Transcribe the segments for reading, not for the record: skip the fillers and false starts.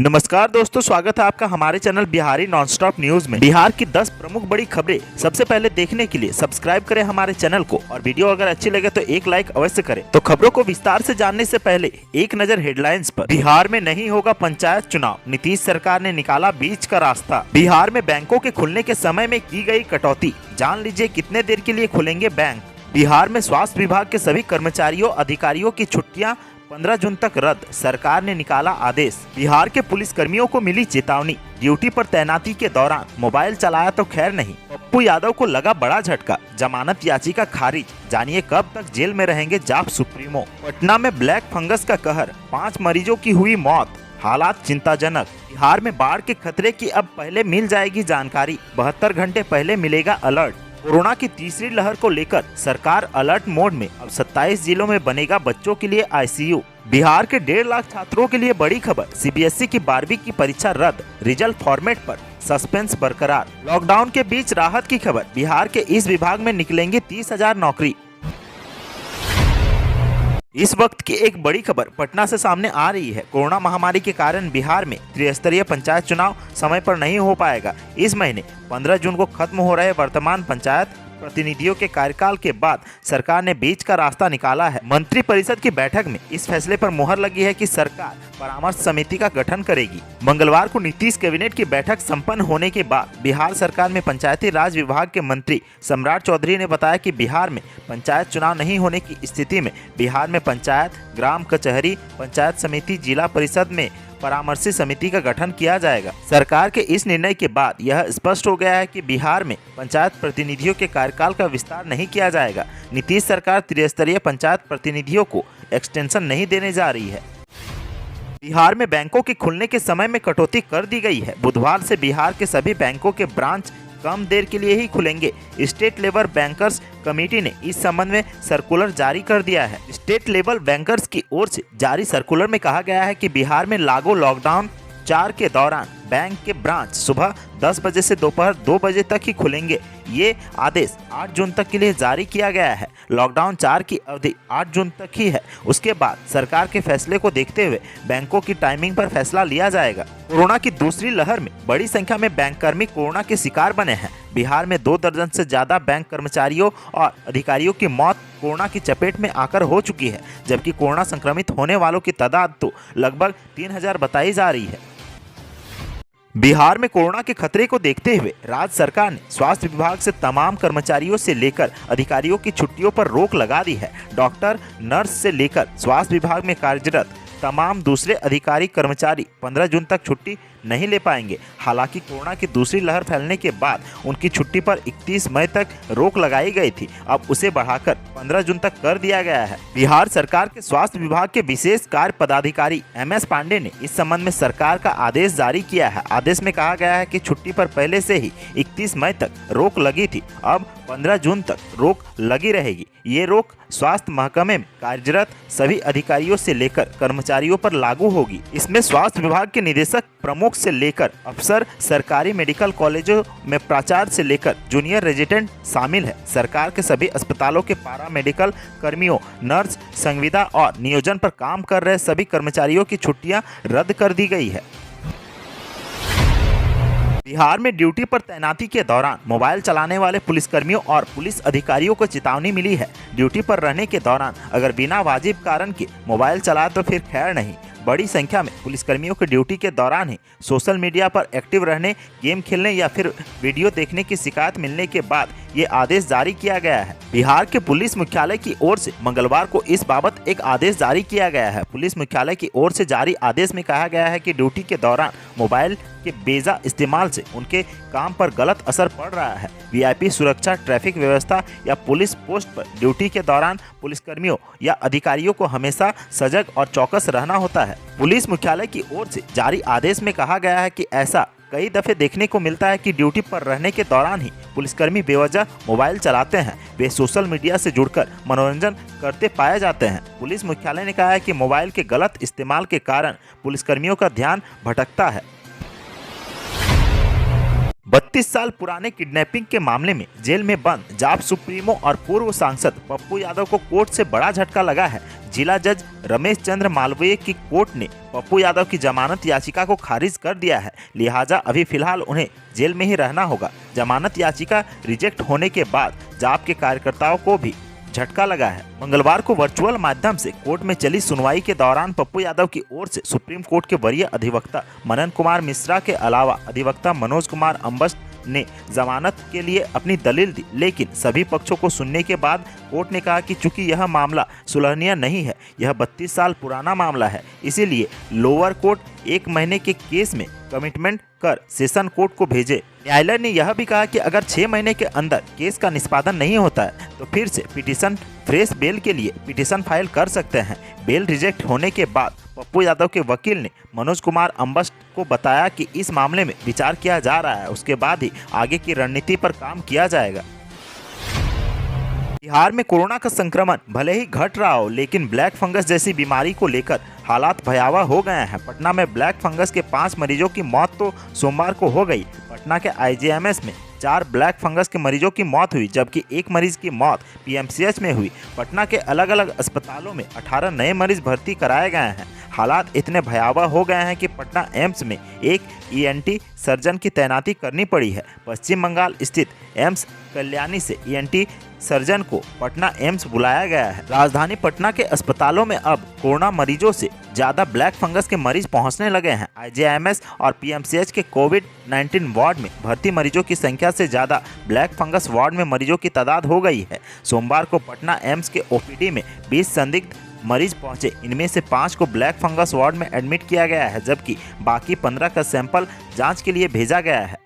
नमस्कार दोस्तों, स्वागत है आपका हमारे चैनल बिहारी नॉनस्टॉप न्यूज में। बिहार की 10 प्रमुख बड़ी खबरें सबसे पहले देखने के लिए सब्सक्राइब करें हमारे चैनल को और वीडियो अगर अच्छी लगे तो एक लाइक अवश्य करें। तो खबरों को विस्तार से जानने से पहले एक नजर हेडलाइंस पर। बिहार में नहीं होगा पंचायत चुनाव, नीतीश सरकार ने निकाला बीच का रास्ता। बिहार में बैंकों के खुलने के समय में की गई कटौती, जान लीजिए कितने देर के लिए खुलेंगे बैंक। बिहार में स्वास्थ्य विभाग के सभी कर्मचारियों अधिकारियों की छुट्टियां 15 जून तक रद्द, सरकार ने निकाला आदेश। बिहार के पुलिस कर्मियों को मिली चेतावनी, ड्यूटी पर तैनाती के दौरान मोबाइल चलाया तो खैर नहीं। पप्पू यादव को लगा बड़ा झटका, जमानत याचिका खारिज, जानिए कब तक जेल में रहेंगे जाप सुप्रीमो। पटना में ब्लैक फंगस का कहर, 5 मरीजों की हुई मौत, हालात चिंताजनक। बिहार में बाढ़ के खतरे की अब पहले मिल जाएगी जानकारी, 72 घंटे पहले मिलेगा अलर्ट। कोरोना की तीसरी लहर को लेकर सरकार अलर्ट मोड में, अब 27 जिलों में बनेगा बच्चों के लिए आईसीयू। बिहार के 1.5 लाख छात्रों के लिए बड़ी खबर, सीबीएसई की 12वीं की परीक्षा रद्द, रिजल्ट फॉर्मेट पर सस्पेंस बरकरार। लॉकडाउन के बीच राहत की खबर, बिहार के इस विभाग में निकलेंगी 30,000 नौकरी। इस वक्त की एक बड़ी खबर पटना से सामने आ रही है। कोरोना महामारी के कारण बिहार में त्रिस्तरीय पंचायत चुनाव समय पर नहीं हो पाएगा। इस महीने 15 जून को खत्म हो रहे वर्तमान पंचायत प्रतिनिधियों के कार्यकाल के बाद सरकार ने बीच का रास्ता निकाला है। मंत्रिपरिषद की बैठक में इस फैसले पर मुहर लगी है कि सरकार परामर्श समिति का गठन करेगी। मंगलवार को नीतीश कैबिनेट की बैठक संपन्न होने के बाद बिहार सरकार में पंचायती राज विभाग के मंत्री सम्राट चौधरी ने बताया कि बिहार में पंचायत चुनाव नहीं होने की स्थिति में बिहार में पंचायत, ग्राम कचहरी, पंचायत समिति, जिला परिषद में परामर्शी समिति का गठन किया जाएगा। सरकार के इस निर्णय के बाद यह स्पष्ट हो गया है कि बिहार में पंचायत प्रतिनिधियों के कार्यकाल का विस्तार नहीं किया जाएगा। नीतीश सरकार त्रिस्तरीय पंचायत प्रतिनिधियों को एक्सटेंशन नहीं देने जा रही है। बिहार में बैंकों के खुलने के समय में कटौती कर दी गई है। बुधवार से बिहार के सभी बैंकों के ब्रांच कम देर के लिए ही खुलेंगे। स्टेट लेवल बैंकर्स कमेटी ने इस संबंध में सर्कुलर जारी कर दिया है। स्टेट लेवल बैंकर्स की ओर से जारी सर्कुलर में कहा गया है कि बिहार में लागू लॉकडाउन 4 के दौरान बैंक के ब्रांच सुबह 10 बजे से दोपहर 2 बजे तक ही खुलेंगे। ये आदेश 8 जून तक के लिए जारी किया गया है। लॉकडाउन 4 की अवधि 8 जून तक ही है। उसके बाद सरकार के फैसले को देखते हुए बैंकों की टाइमिंग पर फैसला लिया जाएगा। कोरोना की दूसरी लहर में बड़ी संख्या में बैंककर्मी कोरोना के शिकार बने हैं। बिहार में 2 दर्जन से ज्यादा बैंक कर्मचारियों और अधिकारियों की मौत कोरोना की चपेट में आकर हो चुकी है, जबकि कोरोना संक्रमित होने वालों की तादाद तो लगभग 3000 बताई जा रही है। बिहार में कोरोना के खतरे को देखते हुए राज्य सरकार ने स्वास्थ्य विभाग से तमाम कर्मचारियों से लेकर अधिकारियों की छुट्टियों पर रोक लगा दी है। डॉक्टर, नर्स से लेकर स्वास्थ्य विभाग में कार्यरत तमाम दूसरे अधिकारी कर्मचारी 15 जून तक छुट्टी नहीं ले पाएंगे। हालांकि कोरोना की दूसरी लहर फैलने के बाद उनकी छुट्टी पर 31 मई तक रोक लगाई गई थी, अब उसे बढ़ाकर 15 जून तक कर दिया गया है। बिहार सरकार के स्वास्थ्य विभाग के विशेष कार्य पदाधिकारी MS पांडे ने इस संबंध में सरकार का आदेश जारी किया है। आदेश में कहा गया है कि छुट्टी पर पहले से ही 31 मई तक रोक लगी थी, अब 15 जून तक रोक लगी रहेगी। ये रोक स्वास्थ्य महकमे में कार्यरत सभी अधिकारियों से लेकर कर्मचारियों पर लागू होगी। इसमें स्वास्थ्य विभाग के निदेशक प्रमुख से लेकर अफसर, सरकारी मेडिकल कॉलेजों में प्राचार्य से लेकर जूनियर रेजिडेंट शामिल है। सरकार के सभी अस्पतालों के पारा मेडिकल कर्मियों, नर्स, संविदा और नियोजन पर काम कर रहे सभी कर्मचारियों की छुट्टियां रद्द कर दी गई है। बिहार में ड्यूटी पर तैनाती के दौरान मोबाइल चलाने वाले पुलिसकर्मियों और पुलिस अधिकारियों को चेतावनी मिली है। ड्यूटी पर रहने के दौरान अगर बिना वाजिब कारण के मोबाइल चलाए तो फिर खैर नहीं। बड़ी संख्या में पुलिसकर्मियों को ड्यूटी के दौरान ही सोशल मीडिया पर एक्टिव रहने, गेम खेलने या फिर वीडियो देखने की शिकायत मिलने के बाद ये आदेश जारी किया गया है। बिहार के पुलिस मुख्यालय की ओर से मंगलवार को इस बाबत एक आदेश जारी किया गया है। पुलिस मुख्यालय की ओर से जारी आदेश में कहा गया है कि ड्यूटी के दौरान मोबाइल के बेजा इस्तेमाल से उनके काम पर गलत असर पड़ रहा है। वीआईपी सुरक्षा, ट्रैफिक व्यवस्था या पुलिस पोस्ट पर ड्यूटी के दौरान पुलिसकर्मियों या अधिकारियों को हमेशा सजग और चौकस रहना होता है। पुलिस मुख्यालय की ओर से जारी आदेश में कहा गया है कि ऐसा कई दफे देखने को मिलता है कि ड्यूटी पर रहने के दौरान ही पुलिसकर्मी बेवजह मोबाइल चलाते हैं। वे सोशल मीडिया से जुड़कर मनोरंजन करते पाए जाते हैं। पुलिस मुख्यालय ने कहा है कि मोबाइल के गलत इस्तेमाल के कारण पुलिसकर्मियों का ध्यान भटकता है। 32 साल पुराने किडनैपिंग के मामले में जेल में बंद जाप सुप्रीमो और पूर्व सांसद पप्पू यादव को कोर्ट से बड़ा झटका लगा है। जिला जज रमेश चंद्र मालवीय की कोर्ट ने पप्पू यादव की जमानत याचिका को खारिज कर दिया है, लिहाजा अभी फिलहाल उन्हें जेल में ही रहना होगा। जमानत याचिका रिजेक्ट होने के बाद जाप के कार्यकर्ताओं को भी झटका लगा है। मंगलवार को वर्चुअल माध्यम से कोर्ट में चली सुनवाई के दौरान पप्पू यादव की ओर से सुप्रीम कोर्ट के वरीय अधिवक्ता मनन कुमार मिश्रा के अलावा अधिवक्ता मनोज कुमार अम्बस्ट ने जमानत के लिए अपनी दलील दी, लेकिन सभी पक्षों को सुनने के बाद कोर्ट ने कहा कि चूंकि यह मामला सुलहनीय नहीं है, यह 32 साल पुराना मामला है, इसीलिए लोअर कोर्ट 1 महीने के केस में कमिटमेंट कर सेशन कोर्ट को भेजे। न्यायालय ने यह भी कहा कि अगर 6 महीने के अंदर केस का निष्पादन नहीं होता है तो फिर से पिटीशन फ्रेश बेल के लिए पिटीशन फाइल कर सकते हैं। बेल रिजेक्ट होने के बाद पप्पू यादव के वकील ने मनोज कुमार अम्बस्ट को बताया कि इस मामले में विचार किया जा रहा है, उसके बाद ही आगे की रणनीति पर काम किया जाएगा। बिहार में कोरोना का संक्रमण भले ही घट रहा हो, लेकिन ब्लैक फंगस जैसी बीमारी को लेकर हालात भयावह हो गए हैं। पटना में ब्लैक फंगस के 5 मरीजों की मौत तो सोमवार को हो गई। पटना के आईजीएमएस में 4 ब्लैक फंगस के मरीजों की मौत हुई, जबकि 1 मरीज की मौत पीएमसीएच में हुई। पटना के अलग अलग अस्पतालों में 18 नए मरीज भर्ती कराए गए हैं। हालात इतने भयावह हो गए हैं कि पटना एम्स में एक ईएनटी सर्जन की तैनाती करनी पड़ी है। पश्चिम बंगाल स्थित एम्स कल्याणी से ईएनटी सर्जन को पटना एम्स बुलाया गया है। राजधानी पटना के अस्पतालों में अब कोरोना मरीजों से ज्यादा ब्लैक फंगस के मरीज पहुंचने लगे हैं। आईजीआईएमएस और पीएमसीएच के कोविड-19 वार्ड में भर्ती मरीजों की संख्या से ज्यादा ब्लैक फंगस वार्ड में मरीजों की तादाद हो गई है। सोमवार को पटना एम्स के ओपीडी में 20 संदिग्ध मरीज पहुंचे। इनमें से 5 को ब्लैक फंगस वार्ड में एडमिट किया गया है, जबकि बाकी 15 का सैंपल जांच के लिए भेजा गया है।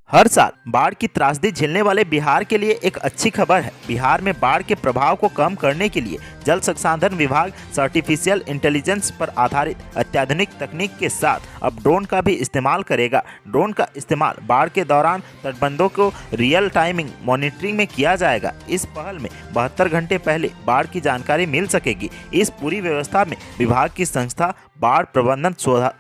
हर साल बाढ़ की त्रासदी झेलने वाले बिहार के लिए एक अच्छी खबर है। बिहार में बाढ़ के प्रभाव को कम करने के लिए जल संसाधन विभाग आर्टिफिशियल इंटेलिजेंस पर आधारित अत्याधुनिक तकनीक के साथ अब ड्रोन का भी इस्तेमाल करेगा। ड्रोन का इस्तेमाल बाढ़ के दौरान तटबंधों को रियल टाइमिंग मॉनिटरिंग में किया जाएगा। इस पहल में 72 घंटे पहले बाढ़ की जानकारी मिल सकेगी। इस पूरी व्यवस्था में विभाग की संस्था बाढ़ प्रबंधन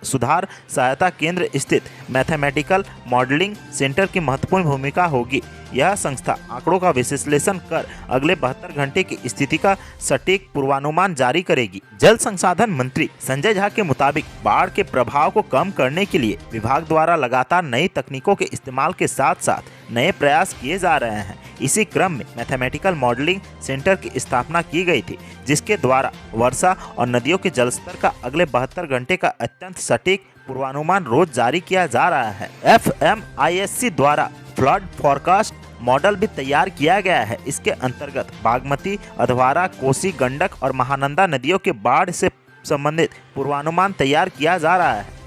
सुधार सहायता केंद्र स्थित मैथमेटिकल मॉडलिंग सेंटर की महत्वपूर्ण भूमिका होगी। यह संस्था आंकड़ों का विश्लेषण कर अगले 72 घंटे की स्थिति का सटीक पूर्वानुमान जारी करेगी। जल संसाधन मंत्री संजय झा के मुताबिक बाढ़ के प्रभाव को कम करने के लिए विभाग द्वारा लगातार नई तकनीकों के इस्तेमाल के साथ साथ नए प्रयास किए जा रहे हैं। इसी क्रम में मैथमेटिकल मॉडलिंग सेंटर की स्थापना की गई थी, जिसके द्वारा वर्षा और नदियों के जलस्तर का अगले 72 घंटे का अत्यंत सटीक पूर्वानुमान रोज जारी किया जा रहा है। FMISC द्वारा फ्लड फॉरकास्ट मॉडल भी तैयार किया गया है। इसके अंतर्गत बागमती, अधवारा, कोसी, गंडक और महानंदा नदियों के बाढ़ से संबंधित पूर्वानुमान तैयार किया जा रहा है।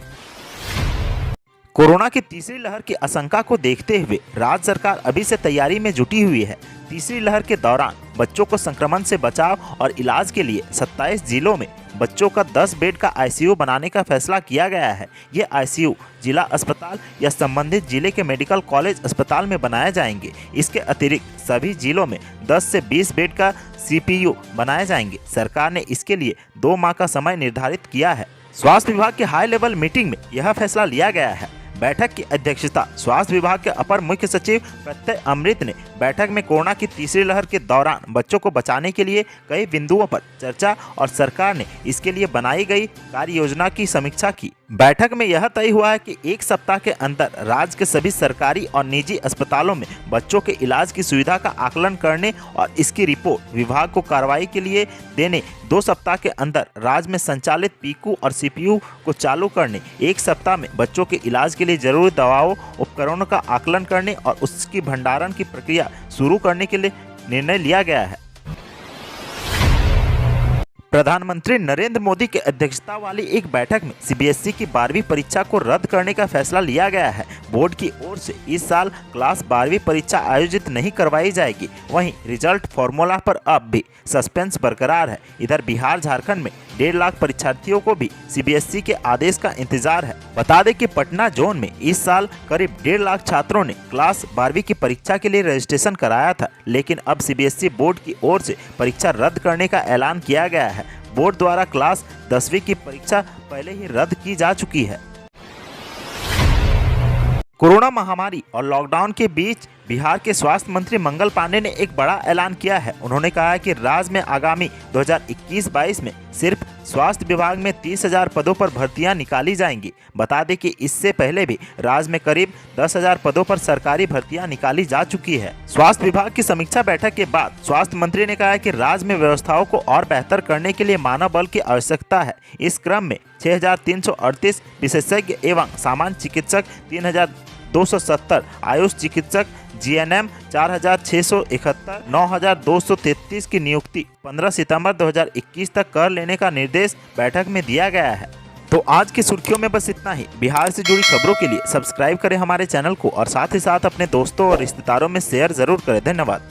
कोरोना की तीसरी लहर की आशंका को देखते हुए राज्य सरकार अभी से तैयारी में जुटी हुई है। तीसरी लहर के दौरान बच्चों को संक्रमण से बचाव और इलाज के लिए 27 जिलों में बच्चों का 10 बेड का आईसीयू बनाने का फैसला किया गया है। ये आईसीयू जिला अस्पताल या संबंधित जिले के मेडिकल कॉलेज अस्पताल में बनाए जाएंगे। इसके अतिरिक्त सभी जिलों में 10 से 20 बेड का सीपीयू बनाए जाएंगे। सरकार ने इसके लिए 2 माह का समय निर्धारित किया है। स्वास्थ्य विभाग की हाई लेवल मीटिंग में यह फैसला लिया गया है। बैठक की अध्यक्षता स्वास्थ्य विभाग के अपर मुख्य सचिव प्रत्यय अमृत ने बैठक में कोरोना की तीसरी लहर के दौरान बच्चों को बचाने के लिए कई बिंदुओं पर चर्चा और सरकार ने इसके लिए बनाई गई कार्य योजना की समीक्षा की। बैठक में यह तय हुआ है कि 1 सप्ताह के अंदर राज्य के सभी सरकारी और निजी अस्पतालों में बच्चों के इलाज की सुविधा का आकलन करने और इसकी रिपोर्ट विभाग को कार्रवाई के लिए देने, 2 सप्ताह के अंदर राज्य में संचालित पीकू और सीपीयू को चालू करने, 1 सप्ताह में बच्चों के इलाज के लिए जरूरी दवाओं उपकरणों का आकलन करने और उसकी भंडारण की प्रक्रिया शुरू करने के लिए निर्णय लिया गया है। प्रधानमंत्री नरेंद्र मोदी की अध्यक्षता वाली एक बैठक में सीबीएसई की 12वीं परीक्षा को रद्द करने का फैसला लिया गया है। बोर्ड की ओर से इस साल क्लास 12वीं परीक्षा आयोजित नहीं करवाई जाएगी। वहीं रिजल्ट फॉर्मूला पर अब भी सस्पेंस बरकरार है। इधर बिहार झारखंड में 1.5 लाख परीक्षार्थियों को भी सीबीएसई के आदेश का इंतजार है। बता दें कि पटना जोन में इस साल करीब 1.5 लाख छात्रों ने क्लास 12वीं की परीक्षा के लिए रजिस्ट्रेशन कराया था, लेकिन अब सीबीएसई बोर्ड की ओर से परीक्षा रद्द करने का ऐलान किया गया है। बोर्ड द्वारा क्लास 10वीं की परीक्षा पहले ही रद्द की जा चुकी है। कोरोना महामारी और लॉकडाउन के बीच बिहार के स्वास्थ्य मंत्री मंगल पांडे ने एक बड़ा ऐलान किया है। उन्होंने कहा है कि राज्य में आगामी 2021-22 में सिर्फ स्वास्थ्य विभाग में 30,000 पदों पर भर्तियां निकाली जाएंगी। बता दें कि इससे पहले भी राज्य में करीब 10,000 पदों पर सरकारी भर्तियां निकाली जा चुकी है। स्वास्थ्य विभाग की समीक्षा बैठक के बाद स्वास्थ्य मंत्री ने कहा है कि राज्य में व्यवस्थाओं को और बेहतर करने के लिए मानव बल की आवश्यकता है। इस क्रम में 6,338 विशेषज्ञ एवं सामान्य चिकित्सक, 3,270 आयुष चिकित्सक, जीएनएम 4,671, 9,233 की नियुक्ति 15 सितंबर 2021 तक कर लेने का निर्देश बैठक में दिया गया है। तो आज की सुर्खियों में बस इतना ही। बिहार से जुड़ी खबरों के लिए सब्सक्राइब करें हमारे चैनल को और साथ ही साथ अपने दोस्तों और रिश्तेदारों में शेयर जरूर करें। धन्यवाद।